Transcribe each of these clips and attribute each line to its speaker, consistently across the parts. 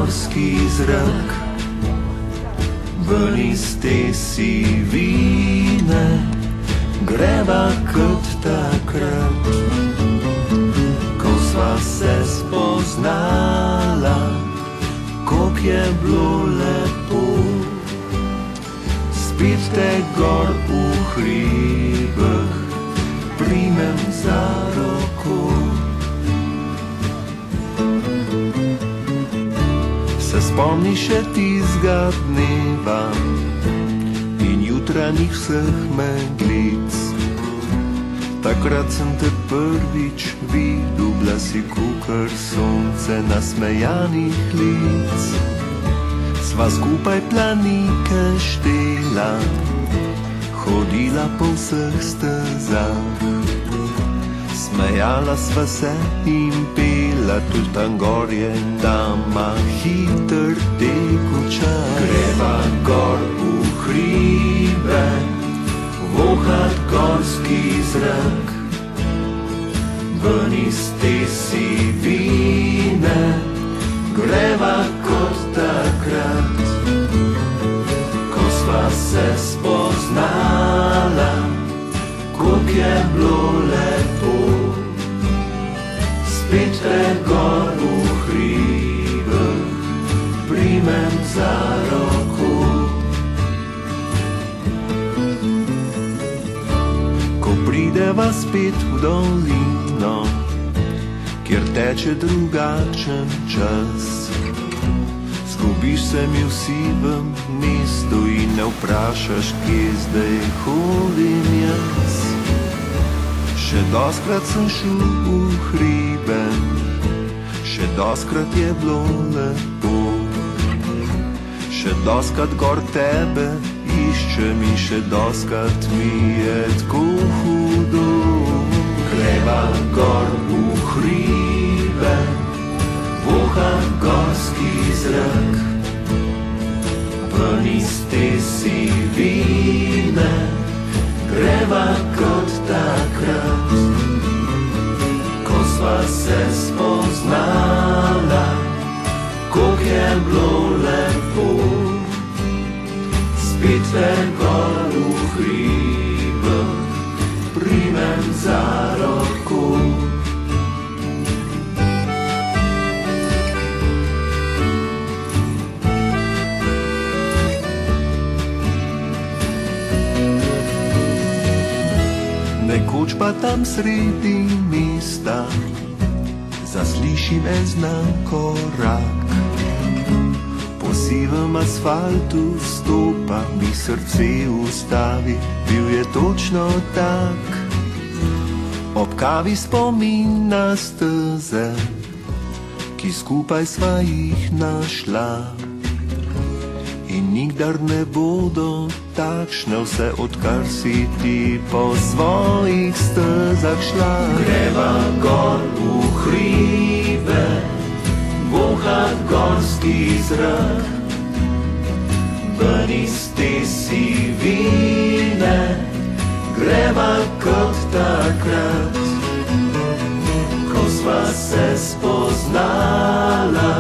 Speaker 1: gorski zrak, ven iz te sivine greva kot takrat, ko sva se spoznala, koliko je bilo lepo. Spet te gor v hribih primem za roko. Se spomniš še tistega dneva in jutranjih vseh meglic? Takrat sem te prvič videl, bila si kakor sonce nasmejanih lic. Sva skupaj planike štela, hodila po vseh stezah, smejala sva se in pela, tudi tam gor je nama hiter tekel čas. Greva gor v hribe, vohat gorski zrak, ven iz te sivine greva kot takrat, ko sva se spoznala, koliko je bilo lepo. Spet te gor v hribih primem za roko. Ko prideva spet v dolino, kjer teče drugačen čas, zgubiš se mi v sivem mestu in ne vprašaš, kje zdaj hodim jaz. Še doskrat sem šel v hribe, še doskrat je bilo lepo, še doskrat gor tebe iščem in še doskrat mi je tako hudo. Greva gor v hribe, voha gorski zrak, ven iz te sivine greva kot takrat, ko sva se spoznala, koliko je bilo lepo. Spet te gor v hribih primem za roko. Nekoč pa tam sredi mesta zaslišim en znan korak, po sivem asfaltu stopa, mi srce ustavi, bil je točno tak. Ob kavi spomin na steze, ki skupaj sva jih našla, in nikdar ne bodo takšne, vse odkar si ti po svojih stezah šla. Greva gor v hribe, vohat gorski zrak, ven iz te sivine greva kot takrat, ko sva se spoznala,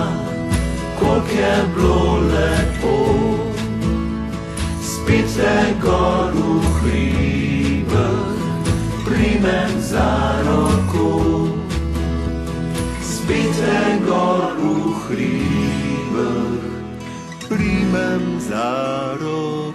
Speaker 1: koliko je bilo lepo. Spet te gor v hribih primem za roko. Spet te gor v hribih primem za roko.